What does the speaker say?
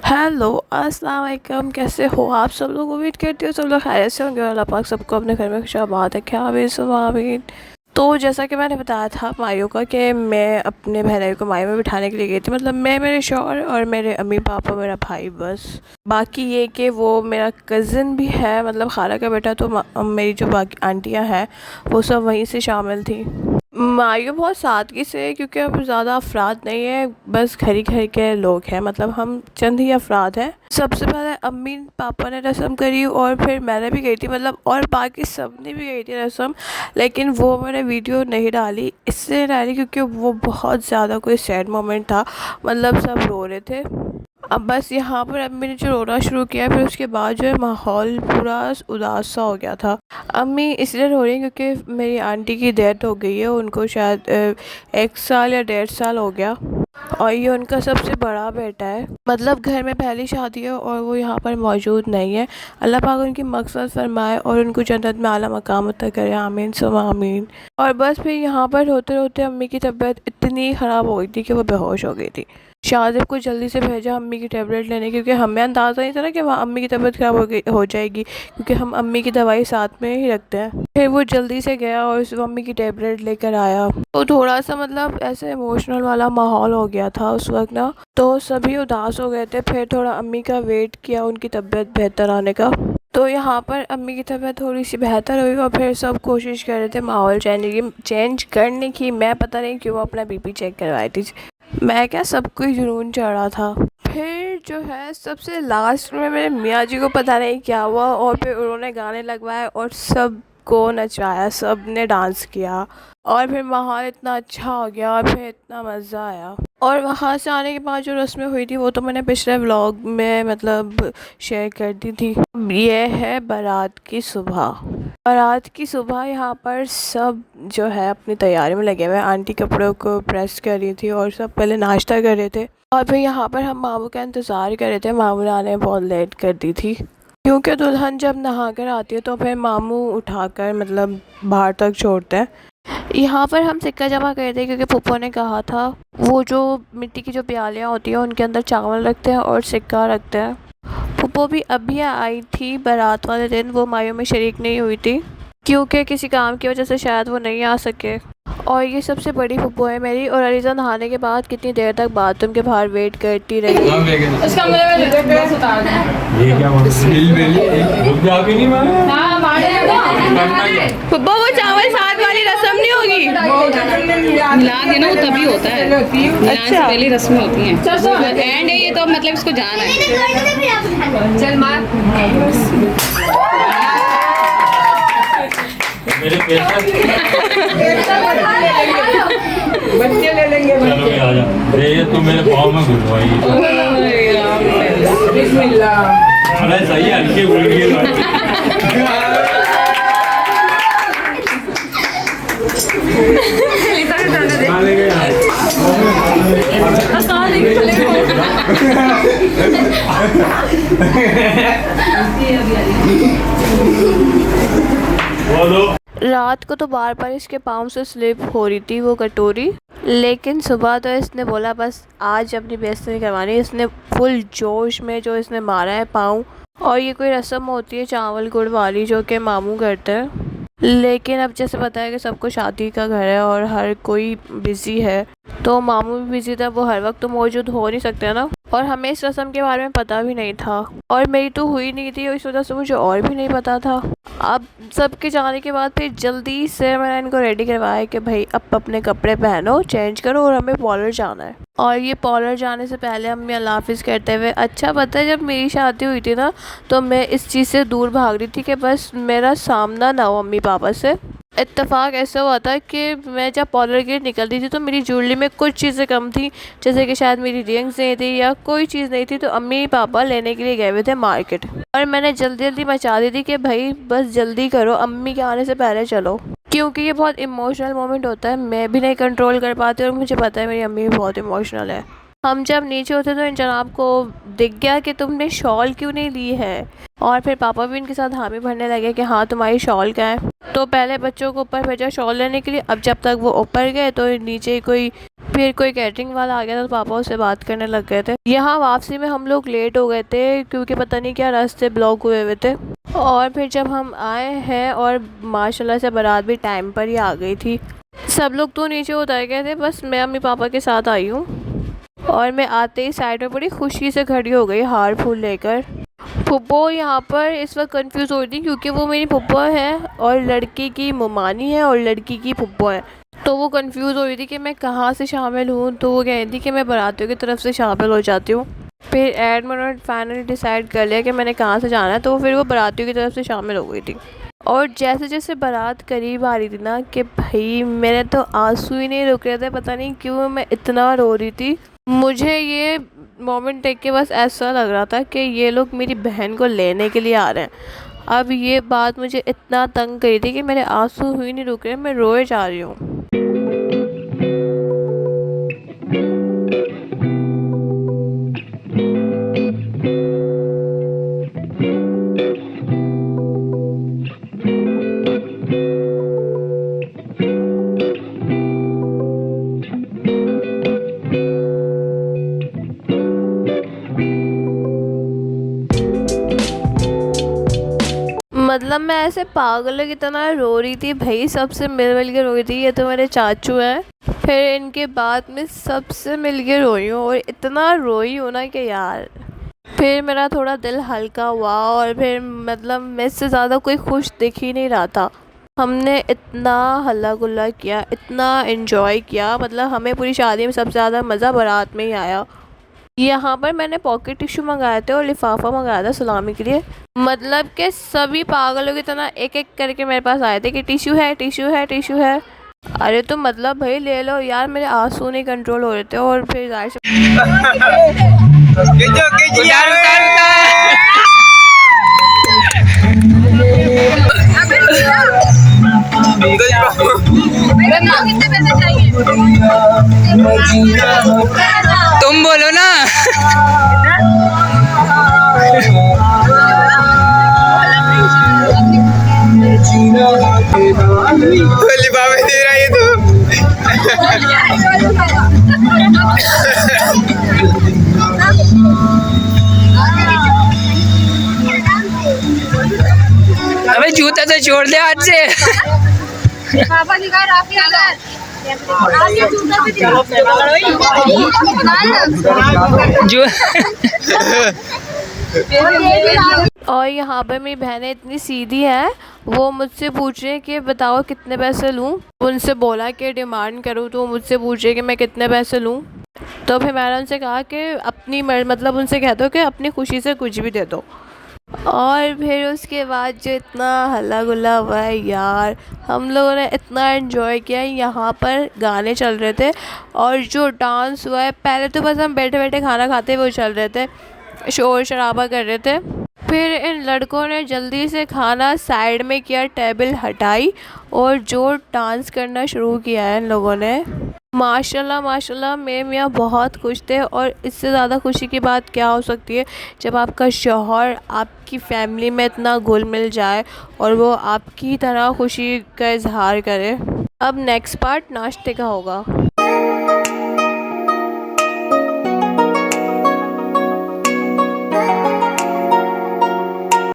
Hello अस्सलाम वालेकुम। कैसे हो आप सब लोग? उम्मीद करती हो सब लोग खैरियत से होंगे और अल्लाह पाक सबको अपने घर में खुशआबाद रखे। आमीन सुम्मा आमीन। तो जैसा कि मैंने बताया था मायू का कि मैं अपने बहनोई को मायू में बिठाने के लिए गई थी। मतलब मैं, मेरे शौहर और मेरे अम्मी पापा, मेरा भाई, बस। बाकी ये कि वो मेरा कज़न भी है, मतलब खाला का बेटा। तो मेरी जो बाकी आंटियाँ हैं वो सब वहीं से शामिल थी। मायू बहुत सादगी से, क्योंकि अब ज़्यादा अफराद नहीं है, बस घर ही घर के लोग हैं, मतलब हम चंद ही अफराद हैं। सबसे पहले अम्मी पापा ने रस्म करी और फिर मैंने भी गई थी, मतलब और बाकी सब ने भी गई थी रस्म। लेकिन वो मैंने वीडियो नहीं डाली, इसलिए नहीं डाली क्योंकि वो बहुत ज़्यादा कोई सैड मोमेंट था, मतलब सब रो रहे थे। अब बस यहाँ पर अम्मी ने जो रोना शुरू किया, फिर उसके बाद जो है माहौल पूरा उदास सा हो गया था। अम्मी इसलिए रो रही हैं क्योंकि मेरी आंटी की डेथ हो गई है, उनको शायद 1 साल या 1.5 साल हो गया, और ये उनका सबसे बड़ा बेटा है। मतलब घर में पहली शादी है और वो यहाँ पर मौजूद नहीं है। अल्लाह पाक उनकी मक़फ़िरत फरमाए और उनको जन्नत में आला मकाम अता करे। आमीन सुम्मा आमीन। और बस फिर यहाँ पर रोते रोते अम्मी की तबीयत इतनी ख़राब हो गई थी कि वो बेहोश हो गई थी। शाहज़ेब को जल्दी से भेजा अम्मी की टेबलेट लेने, क्योंकि हमें अंदाज़ा नहीं था ना कि वहाँ अम्मी की तबीयत ख़राब हो जाएगी, क्योंकि हम अम्मी की दवाई साथ में ही रखते हैं। फिर वो जल्दी से गया और उस अम्मी की टेबलेट लेकर आया। तो थोड़ा सा मतलब ऐसे इमोशनल वाला माहौल हो गया था उस वक्त ना, तो सभी उदास हो गए थे। फिर थोड़ा अम्मी का वेट किया उनकी तबीयत बेहतर आने का। तो यहाँ पर अम्मी की तबीयत थोड़ी सी बेहतर हुई और फिर सब कोशिश कर रहे थे माहौल चेंज करने की। मैं पता नहीं क्यों अपना बीपी चेक करवाई थी, मैं क्या, सबको ही जुनून चढ़ा था। फिर जो है सबसे लास्ट में मेरे मियाँ जी को पता नहीं क्या हुआ, और फिर उन्होंने गाने लगवाए और सब को नचाया, सब ने डांस किया, और फिर माहौल इतना अच्छा हो गया और फिर इतना मज़ा आया। और वहाँ से आने के बाद जो रस्में हुई थी वो तो मैंने पिछले व्लॉग में मतलब शेयर कर दी थी। ये है बारात की सुबह। बारात की सुबह यहाँ पर सब जो है अपनी तैयारी में लगे हुए हैं। आंटी कपड़ों को प्रेस कर रही थी और सब पहले नाश्ता कर रहे थे, और फिर यहाँ पर हम मामू का इंतज़ार कर रहे थे। मामू ने आने बहुत लेट कर दी थी, क्योंकि दुल्हन जब नहा कर आती है तो फिर मामू उठाकर मतलब बाहर तक छोड़ते हैं। यहाँ पर हम सिक्का जमा कर रहे थे क्योंकि पप्पो ने कहा था वो जो मिट्टी की जो प्यालियाँ होती हैं उनके अंदर चावल रखते हैं और सिक्का रखते हैं। पप्पो भी अभी आई थी बारात वाले दिन, वो मायू में शरीक नहीं हुई थी क्योंकि किसी काम की वजह से शायद वो नहीं आ सके। और ये सबसे बड़ी फुप्पो है मेरी। और अलीज़ा नहाने के बाद कितनी देर तक बाथरूम के बाहर वेट करती रही। उस कमरे में ड्रेस उतार दे। ये क्या फुप्पो वो चावल साथ वाली रस्म नहीं होगी? मिला देना वो तभी होता है, मिलाने से अच्छा। पहले रस्में होती हैं। एंड है ये तो मतलब इसको जाना है। चल मार। मेरे बच्चे ले लेंगे। चलो आ जा। अरे ये तू मेरे पाँव में घुस भाई। बिस्मिल्लाह। अरे सही है, हल्के घुल गए। रात को तो बार बार इसके पाँव से स्लिप हो रही थी वो कटोरी, लेकिन सुबह तो इसने बोला बस आज अपनी बेइज्जती नहीं करवानी। इसने फुल जोश में जो इसने मारा है पाँव। और ये कोई रस्म होती है चावल गुड़ वाली जो कि मामू करते हैं, लेकिन अब जैसे पता है कि सबको शादी का घर है और हर कोई बिज़ी है, तो मामू भी बिज़ी था, वो हर वक्त तो मौजूद हो नहीं सकते ना। और हमें इस रस्म के बारे में पता भी नहीं था, और मेरी तो हुई नहीं थी, इस वजह से मुझे और भी नहीं पता था। अब सबके जाने के बाद फिर जल्दी से मैंने इनको रेडी करवाया कि भाई अब अपने कपड़े पहनो, चेंज करो, और हमें पार्लर जाना है। और ये पार्लर जाने से पहले अम्मी अल्लाह हाफिज़ करते हुए, अच्छा पता है जब मेरी शादी हुई थी ना तो मैं इस चीज़ से दूर भाग रही थी कि बस मेरा सामना ना हो अम्मी पापा से। इत्तेफाक ऐसा हुआ था कि मैं जब पार्लर के लिए निकल रही थी तो मेरी ज्वेलरी में कुछ चीज़ें कम थी, जैसे कि शायद मेरी रिंग्स नहीं थी या कोई चीज़ नहीं थी, तो अम्मी पापा लेने के लिए गए हुए थे मार्केट। और मैंने जल्दी जल्दी मचा दी थी कि भाई बस जल्दी करो, अम्मी के आने से पहले चलो, क्योंकि ये बहुत इमोशनल मोमेंट होता है, मैं भी नहीं कंट्रोल कर पाती और मुझे पता है मेरी अम्मी भी बहुत इमोशनल है। हम जब नीचे होते तो इन जनाब को दिख गया कि तुमने शॉल क्यों नहीं ली है, और फिर पापा भी इनके साथ हामी भरने लगे कि हाँ तुम्हारी शॉल क्या है। तो पहले बच्चों को ऊपर भेजा शॉल लेने के लिए, अब जब तक वो ऊपर गए तो नीचे कोई फिर कोई कैटरिंग वाला आ गया था तो पापा उससे बात करने लग गए थे। यहाँ वापसी में हम लोग लेट हो गए थे क्योंकि पता नहीं क्या रास्ते ब्लॉक हुए हुए थे। और फिर जब हम आए हैं और माशाल्लाह से बारात भी टाइम पर ही आ गई थी। सब लोग तो नीचे उतर गए थे, बस मैं मम्मी पापा के साथ आई हूँ। और मैं आते ही साइड में बड़ी खुशी से खड़ी हो गई हार फूल लेकर। फुप्पो यहाँ पर इस वक्त कंफ्यूज हो रही थी क्योंकि वो मेरी फुप्पो है और लड़के की ममानी है और लड़की की फुप्पो है। तो वो कंफ्यूज हो रही थी कि मैं कहाँ से शामिल हूँ। तो वो कह रही थी कि मैं बारातियों की तरफ से शामिल हो जाती हूँ। फिर एड मैंने फाइनली डिसाइड कर लिया कि मैंने कहाँ से जाना है, तो फिर वो बारातियों की तरफ से शामिल हो गई थी। और जैसे जैसे बारात करीब आ रही थी ना कि भाई मेरे तो आंसू ही नहीं रुक रहे थे, पता नहीं क्यों मैं इतना रो रही थी। मुझे ये मोमेंट देख के बस ऐसा लग रहा था कि ये लोग मेरी बहन को लेने के लिए आ रहे हैं। अब ये बात मुझे इतना तंग करी थी कि मेरे आंसू ही नहीं रुक रहे, मैं रोए जा रही हूँ। मतलब मैं ऐसे पागलों की तरह रो रही थी भाई, सबसे मिल के रो रही थी। ये तो मेरे चाचू हैं। फिर इनके बाद में सबसे मिल के रोई हूँ और इतना रोई हूँ ना कि यार। फिर मेरा थोड़ा दिल हल्का हुआ और फिर मतलब मैं इससे ज़्यादा कोई खुश दिख ही नहीं रहा था। हमने इतना हल्ला गुल्ला किया, इतना एंजॉय किया, मतलब हमें पूरी शादी में सबसे ज़्यादा मज़ा बारात में ही आया। यहाँ पर मैंने पॉकेट टिश्यू मंगाए थे और लिफाफा मंगाया था सलामी के लिए। मतलब कि सभी पागलों की तरह एक एक करके मेरे पास आए थे कि टिश्यू है, टिश्यू है, टिश्यू है। अरे तो मतलब भाई ले लो यार, मेरे आंसू नहीं कंट्रोल हो रहे थे। और फिर जाहिर तुम बोलो ना। लिफाफे दे रहा है तो। अबे जूता तो छोड़ दे हाथ से। पापा दिखा राफी अगर जो और यहाँ पर मेरी बहनें इतनी सीधी हैं, वो मुझसे पूछ रहे हैं कि बताओ कितने पैसे लूँ। उनसे बोला कि डिमांड करूँ, तो वो मुझसे पूछ रहे कि मैं कितने पैसे लूँ। तो फिर मैंने उनसे कहा कि अपनी मतलब उनसे कह दो कि अपनी खुशी से कुछ भी दे दो। और फिर उसके बाद जो इतना हल्ला गुल्ला हुआ है यार, हम लोगों ने इतना एंजॉय किया। यहाँ पर गाने चल रहे थे और जो डांस हुआ है, पहले तो बस हम बैठे बैठे खाना खाते हुए चल रहे थे, शोर शराबा कर रहे थे। फिर इन लड़कों ने जल्दी से खाना साइड में किया, टेबल हटाई और जो डांस करना शुरू किया है इन लोगों ने। माशाल्लाह माशाल्लाह मेरे मियाँ बहुत खुश थे। और इससे ज़्यादा खुशी की बात क्या हो सकती है जब आपका शौहर आपकी फैमिली में इतना घुल मिल जाए और वो आपकी तरह खुशी का इजहार करे। अब नेक्स्ट पार्ट नाश्ते का होगा।